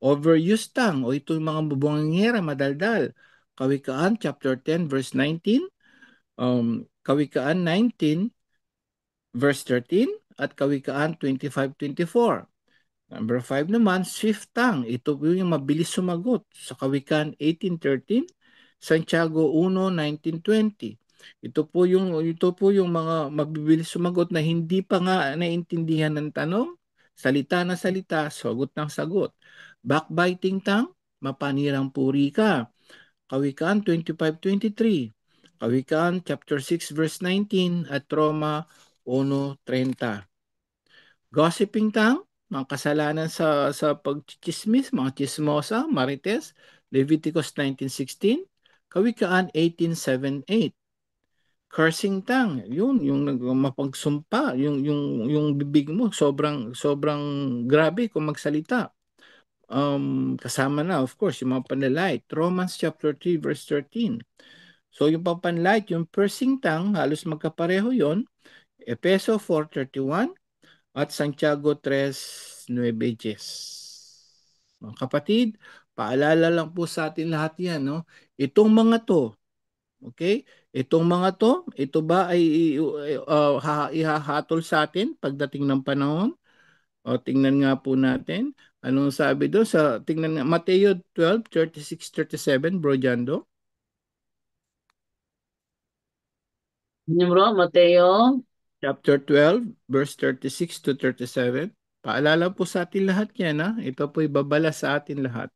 Overused tongue, o ito yung mga bubongera, madaldal. Kawikaan chapter 10 verse 19. Kawikaan 19 verse 13 at Kawikaan 25:24. Number 5 naman, swift tongue. Ito po yung mabilis sumagot sa Kawikaan 18:13, Santiago 1:19-20. Ito po yung mga mabibilis sumagot na hindi pa nga naintindihan ng tanong, salita na salita, sagot ng sagot. Backbiting tongue, mapanirang puri ka. Kawikaan 25:23, Kawikaan chapter 6 verse 19 at Roma 1:30. Gossiping tongue, mga kasalanan sa pagchichismis, mga chismosa, marites, Leviticus 19:16, Kawikaan 18:7-8. Cursing tongue, yun yung mapagsumpa, yung bibig mo sobrang sobrang grabe kung magsalita. Kasama na of course yung mga panlalait. Romans chapter 3 verse 13. So yung papanlight, yung pursing tongue, halos magkapareho yon. Efeso 4:31 at Santiago 3:9. Mga kapatid, paalala lang po sa atin lahat yan, no? Itong mga to, okay? Itong mga to, ito ba ay ihahatol sa atin pagdating ng panahon? O tingnan nga po natin. Anong sabi doon tingnan nga, Mateo 12:36-37, Bro Jando? Yun bro, Mateo. Chapter 12, verse 36-37. Paalala po sa atin lahat yan, ha? Ito po ibabala sa atin lahat.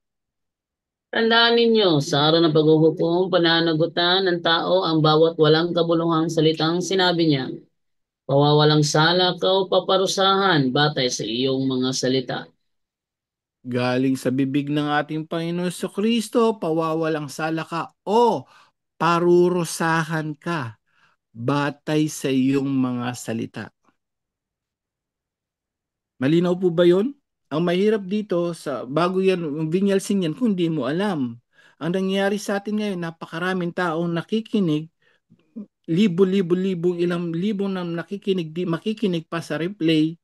Tandaan ninyo, sa araw ng paghuhukom, pananagutan ng tao ang bawat walang kabuluhang salitang sinabi niya. Pawawalang sala ka o paparusahan batay sa iyong mga salita. Galing sa bibig ng ating Panginoon sa Kristo, pawawalang sala ka o parurusahan ka batay sa iyong mga salita. Malinaw po ba yon? Ang mahirap dito sa bago yan, yung vinyalsin yan kung di mo alam. Ang nangyayari sa atin ngayon, napakaraming taong nakikinig, libo-libo-libong ilang libong na nakikinig, di makikinig pa sa replay,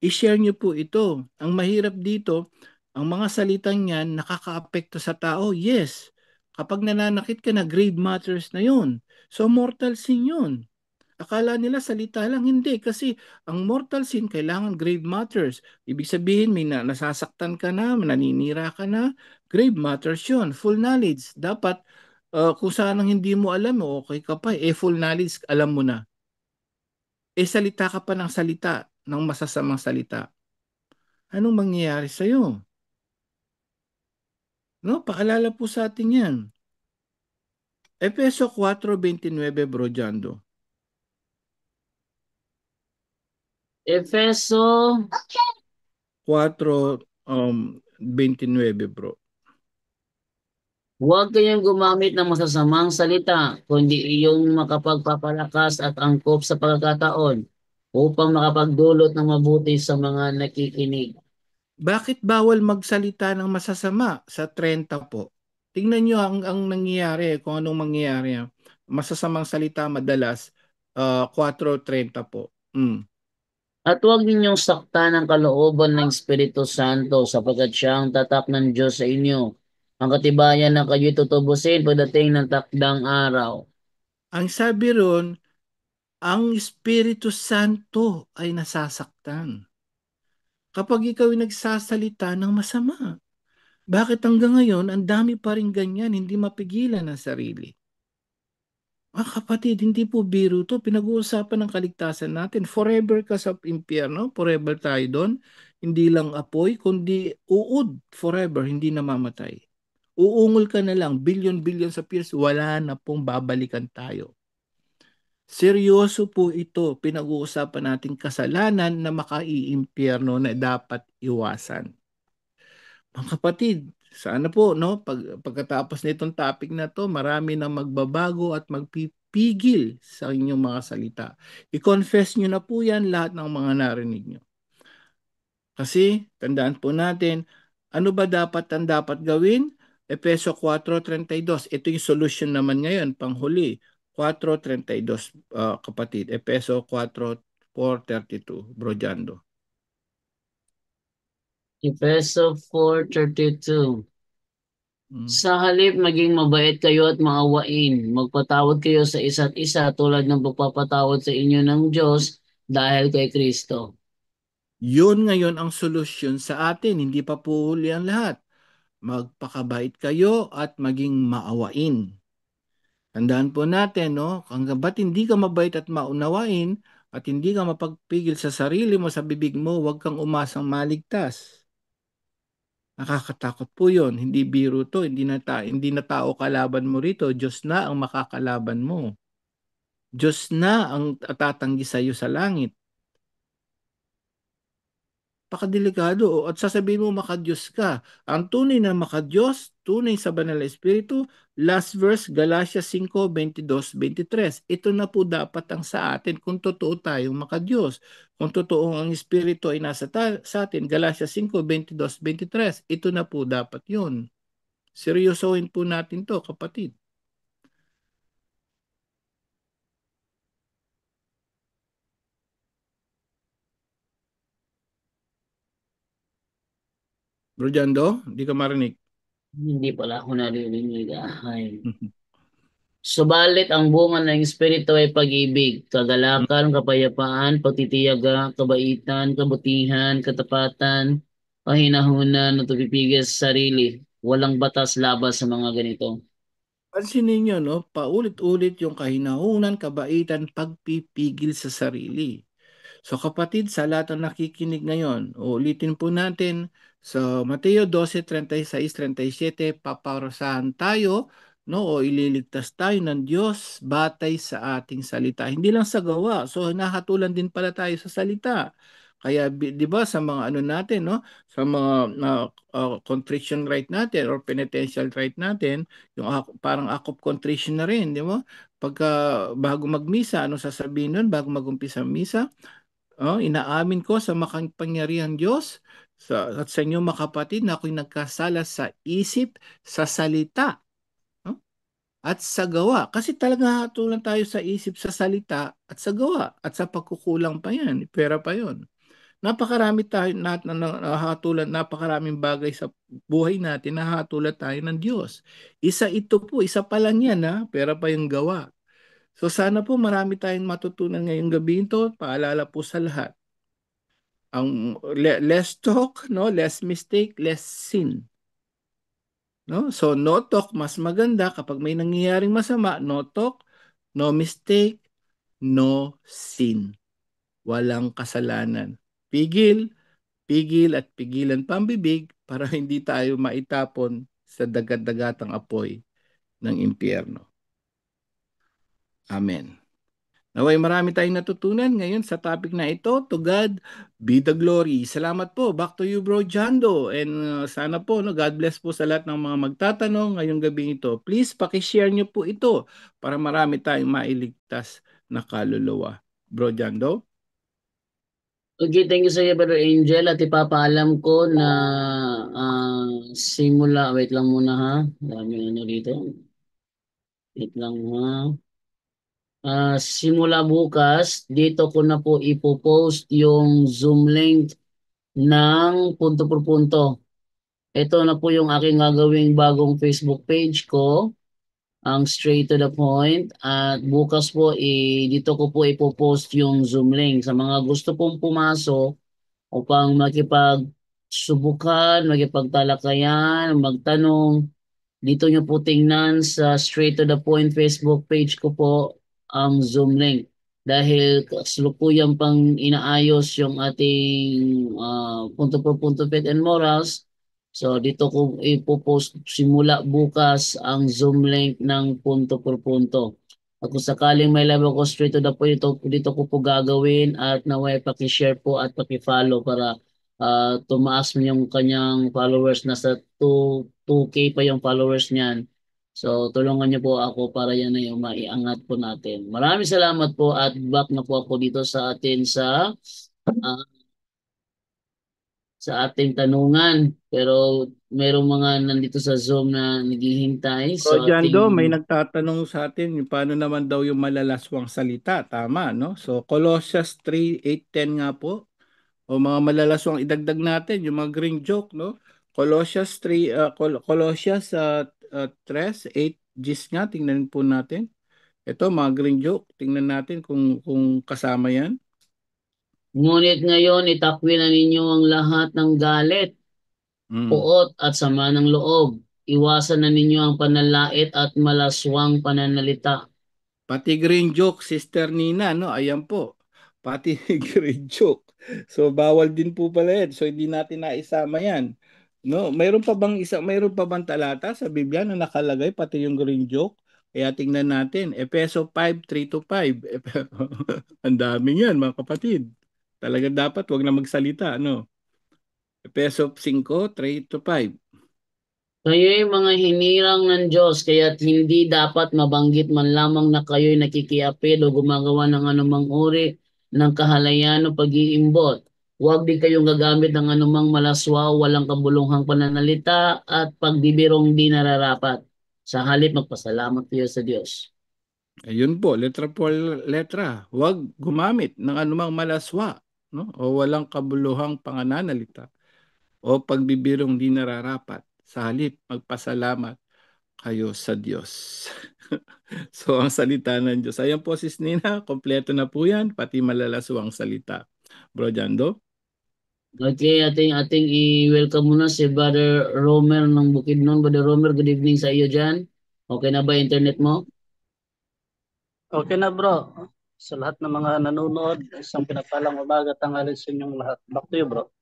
i-share nyo po ito. Ang mahirap dito, ang mga salitang yan nakakaapekto sa tao. Yes, kapag nananakit ka na, grave matters na yun. So mortal sin yun. Akala nila salita lang, hindi. Kasi ang mortal sin, kailangan grave matters. Ibig sabihin, may nasasaktan ka na, naninira ka na, grave matters yun. Full knowledge. Dapat, kung saan ang hindi mo alam, okay ka pa. Full knowledge, alam mo na. Salita ka pa ng salita, ng masasamang salita. Anong mangyayari sa'yo? No, paalala po sa atin yan. Efeso 4:29, Bro Jando. Efeso 4:29, bro. Huwag kayong gumamit ng masasamang salita, kundi iyong makapagpapalakas at angkop sa pagkakataon upang makapagdulot ng mabuti sa mga nakikinig. Bakit bawal magsalita ng masasama sa 30 po? Tingnan nyo ang nangyayari, kung anong mangyayari. Masasamang salita madalas, 4:30 po. At huwag ninyong saktan ang kalooban ng Espiritu Santo sapagkat siya ang tatak ng Diyos sa inyo. Ang katibayan na kayo'y tutubusin pagdating ng takdang araw. Ang sabi ron, ang Espiritu Santo ay nasasaktan kapag ikaw ay nagsasalita ng masama. Bakit hanggang ngayon, ang dami pa rin ganyan, hindi mapigilan ang sarili? Kapatid, hindi po biro to. Pinag-uusapan ng kaligtasan natin. Forever ka sa impyerno, forever tayo doon. Hindi lang apoy, kundi uod forever, hindi namamatay. Uungol ka na lang, billion sa years, wala na pong babalikan tayo. Seryoso po ito, pinag-uusapan nating kasalanan na makaiimpyerno na dapat iwasan. Mga kapatid, sana po, no, pagkatapos nitong topic na to, marami na magbabago at magpipigil sa inyong mga salita. I-confess nyo na po yan lahat ng mga narinig nyo. Kasi, tandaan po natin, ano ba ang dapat gawin? Efeso 4:32. Ito yung solution naman ngayon, panghuli. 4:32, kapatid. Efeso 4:4-32, Bro Jando. Efeso 4:32. Mm. Sa halip maging mabait kayo at maawain, magpatawad kayo sa isa't isa tulad ng pagpapatawad sa inyo ng Diyos dahil kay Kristo. Yun ngayon ang solusyon sa atin. Hindi pa po huli ang lahat. Magpakabait kayo at maging maawain. Tandaan po natin, no? Hanggang ba't hindi ka mabait at maunawain at hindi ka mapagpigil sa sarili mo, sa bibig mo, huwag kang umasang maligtas. Nakakatakot po yun. Hindi biro to. Hindi na tao kalaban mo rito. Diyos na ang makakalaban mo. Diyos na ang tatanggi sa iyo sa langit. Pakadelikado. At sasabihin mo makadiyos ka. Ang tunay na makadiyos, tunay sa banal na espiritu, last verse, Galatia 5:22-23. Ito na po dapat ang sa atin kung totoo tayong makadiyos. Kung totoo ang espiritu ay nasa sa atin, Galatia 5:22-23. Ito na po dapat yun. Seryosohin po natin to, kapatid. Bro Jando, hindi ka marinig. Hindi pala ako naririnig. Ay. Subalit ang bunga ng Espiritu ay pag-ibig, kagalakan, kapayapaan, pagtitiyaga, kabaitan, kabutihan, katapatan, kahinahunan, at pagpipigil sa sarili. Walang batas labas sa mga ganito. Pansinin ninyo, no? Paulit-ulit yung kahinahunan, kabaitan, pagpipigil sa sarili. So kapatid, sa lahat ng nakikinig ngayon, ulitin po natin sa Mateo 12:36-37, paparusahan tayo, no, o ililigtas tayo ng Diyos batay sa ating salita. Hindi lang sa gawa. So nahatulan din pala tayo sa salita. Kaya 'di ba sa mga ano natin, no, sa mga contrition right natin or penitential right natin, yung parang act of contrition na rin, 'di ba? Pagka bago magmisa, ano sasabihin nun bago magumpisa ang misa? Inaamin ko sa makapangyarihan Diyos at sa inyo mga kapatid na ako'y nagkasala sa isip, sa salita, no? At sa gawa. Kasi talaga hatulan tayo sa isip, sa salita, at sa gawa. At sa pagkukulang pa yan, pera pa yon. Napakarami tayo nahatulan, napakaraming bagay sa buhay natin, nahatulan tayo ng Diyos. Isa ito po, isa pa lang yan, ha? Pera pa yung gawa. So sana po marami tayong matutunan ngayong gabi ito. Paalala po sa lahat. Less talk, no, less mistake, less sin, no? So no talk mas maganda kapag may nangyayaring masama, no talk, no mistake, no sin. Walang kasalanan. Pigil, pigil at pigilan pambibig para hindi tayo maitapon sa dagat-dagatang apoy ng impyerno. Amen. Naway marami tayong natutunan ngayon sa topic na ito. To God be the glory. Salamat po. Back to you, Bro Jando. And sana po, no, God bless po sa lahat ng mga magtatanong ngayong gabi ito. Please, pakishare nyo po ito para marami tayong mailigtas na kaluluwa. Bro Jando? Okay, thank you sa iyo, Brother Angel. At ipapaalam ko na simula, wait lang muna ha. Dami ano dito. Wait lang ha. Simula bukas, dito ko na po ipopost yung Zoom link ng punto por punto. Ito na po yung aking gagawing bagong Facebook page ko, ang straight to the point. At bukas po, dito ko po ipopost yung Zoom link. Sa mga gusto pong pumasok upang makipagsubukan, makipagtalakayan, magtanong, dito nyo po tingnan sa straight to the point Facebook page ko po ang Zoom link. Dahil kasalukuyan pang inaayos yung ating punto por punto Faith and Morals. So dito ko ipopost simula bukas ang Zoom link ng punto por punto. At kung sakaling may live ako straight to the point, dito ko po gagawin at naway paki-share po at paki-follow para tumaas mo yung kanyang followers. Nasa 2K pa yung followers niyan. So tulungan niyo po ako para yan na yung maiangat po natin. Maraming salamat po at back na po ako dito sa atin ah, sa ating tanungan. Pero merong mga nandito sa Zoom na naghihintay Bro sa Jando, may ating. nagtatanong sa atin yung paano naman daw yung malalaswang salita. Tama, no? So Colossians 3:8-10 nga po. O mga malalaswang idagdag natin yung mga green joke, no? Colossians 3 Colossians 3:8 Gis nga, tingnan po natin. Ito mga green joke, tingnan natin kung kasama 'yan. Ngunit ngayon itakwil na ninyo ang lahat ng galit, Mm. puot at sama ng loob. Iwasan na ninyo ang panalait at malaswang pananalita. Pati green joke, Sister Nina, no? Ayan po. Pati green joke. So bawal din po pala yan. So hindi natin naisama 'yan. No, mayroon pa bang talata sa Biblia na nakalagay pati yung green joke? Kaya tingnan natin, Efeso 5:3-5. Ang dami yan, mga kapatid. Talaga dapat wag na magsalita, no? Efeso 5:3-5. Kayo'y mga hinirang ng Diyos, kaya't hindi dapat mabanggit man lamang na kayo'y nakikiapid o gumagawa ng anumang uri ng kahalayan o pag-iimbot. Huwag din kayong gagamit ng anumang malaswa o walang kabuluhang pananalita at pagbibirong di nararapat. Sa halip, magpasalamat kayo sa Diyos. Ayun po, letra por letra. Huwag gumamit ng anumang malaswa, no? O walang kabuluhang pangananalita o pagbibirong di nararapat. Sa halip, magpasalamat kayo sa Diyos. So, ang salita ng Diyos. Ayan po, Sis Nina, kompleto na po yan, pati malalaswang salita. Bro Jando? Okay, ating i-welcome muna si Brother Romer ng Bukidnon. Brother Romer, good evening sa iyo dyan. Okay na ba internet mo? Okay na bro. Sa lahat ng mga nanonood, isang pinagpalang umaga tanghali sa inyong lahat. Back to you bro.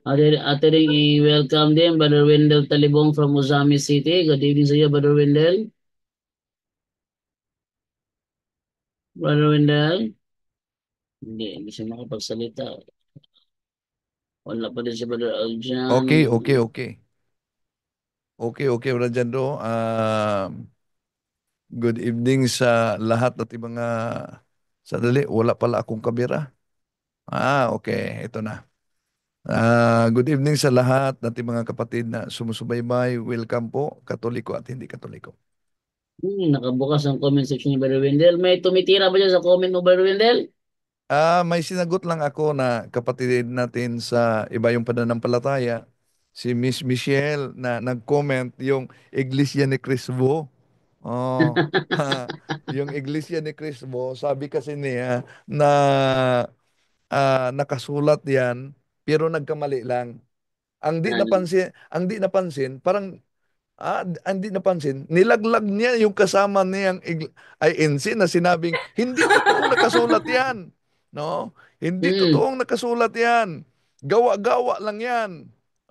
Ating i-welcome din Brother Wendell Talibong from Uzami City. Good evening sa iyo, Brother Wendell. Brother Wendell? Hindi siya makapagsalita. Wala pa din si Brother Aljan. Okay, okay, okay. Okay, okay, Rajando. Good evening sa lahat at mga sandali. Wala pala akong kamera. Okay. Ito na. Good evening sa lahat nating mga kapatid na sumusubaybay. Welcome po, Katoliko at hindi Katoliko. Nakabukas ang comment section ni Brother Wendell. May tumitira ba dyan sa comment mo, Brother Wendell? May sinagot lang ako na kapatid natin sa iba yung pananampalataya, si Miss Michelle na nag-comment yung Iglesia ni Crispo. Oh, yung Iglesia ni Crispo, sabi kasi niya na nakasulat yan pero nagkamali lang. Ano? Ang di napansin, parang ang di napansin, nilaglag niya yung kasama niyang INC na sinabing, hindi totoong nakasulat yan. No? Hindi Hmm. totoong nakasulat yan. Gawa-gawa lang yan.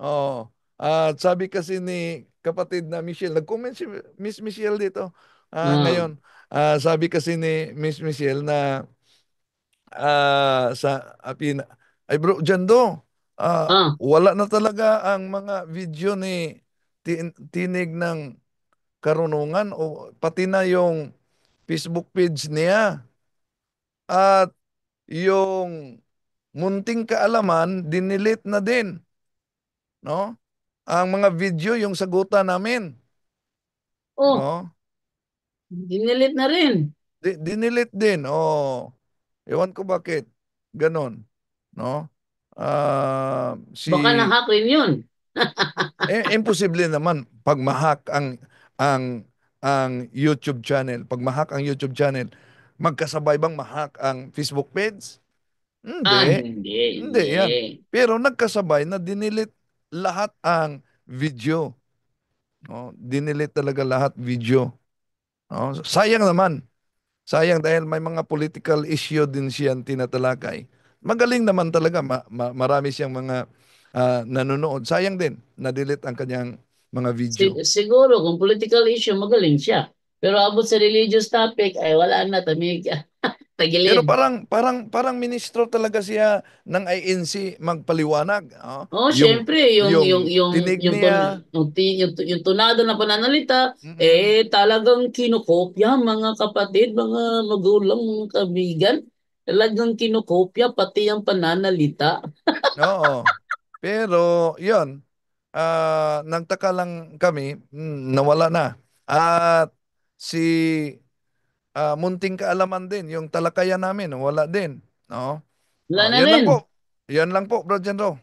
Oh. At sabi kasi ni kapatid na Michelle, nag-comment si Miss Michelle dito. Ah. Ngayon, sabi kasi ni Miss Michelle na sa apina, ay bro, Jando, Ah. wala na talaga ang mga video ni Tinig ng Karunungan o pati na yung Facebook page niya at yung Munting Kaalaman dinilit na din, no? Ang mga video, yung sagutan namin, Oh, no? dinilit na rin. Dinilit din. Oh, ewan ko bakit ganon, no? Si Baka na-hack rin yun. imposible naman pag mahak ang ang YouTube channel. Pag mahak ang YouTube channel, magkasabay bang mahak ang Facebook page? Hindi. Hindi, Hindi hindi. yan. Pero nagkasabay na dinilit lahat ang video. No? Dinilit talaga lahat video. No? Sayang naman. Sayang dahil may mga political issue din siyang tinatalakay. Magaling naman talaga. Marami siyang mga nanonood. Sayang din. Na-delete ang kanyang mga video. Siguro kung political issue, magaling siya. Pero abot sa religious topic, ay wala na, tamig, Pero tagilid. parang ministro talaga siya ng INC magpaliwanag. Oh, Yung syempre, tinig niya. yung tunado na pananalita, Mm-mm. talagang kinokopya, mga kapatid, mga magulang, mga kaibigan. Talagang kinokopya, pati ang pananalita. Oo. Pero, yon, nagtaka lang kami, nawala na. At si Munting Kaalaman din, yung talakayan namin, wala din. No? Wala na Yan lang rin. po. Yan lang po, Bro Jenro.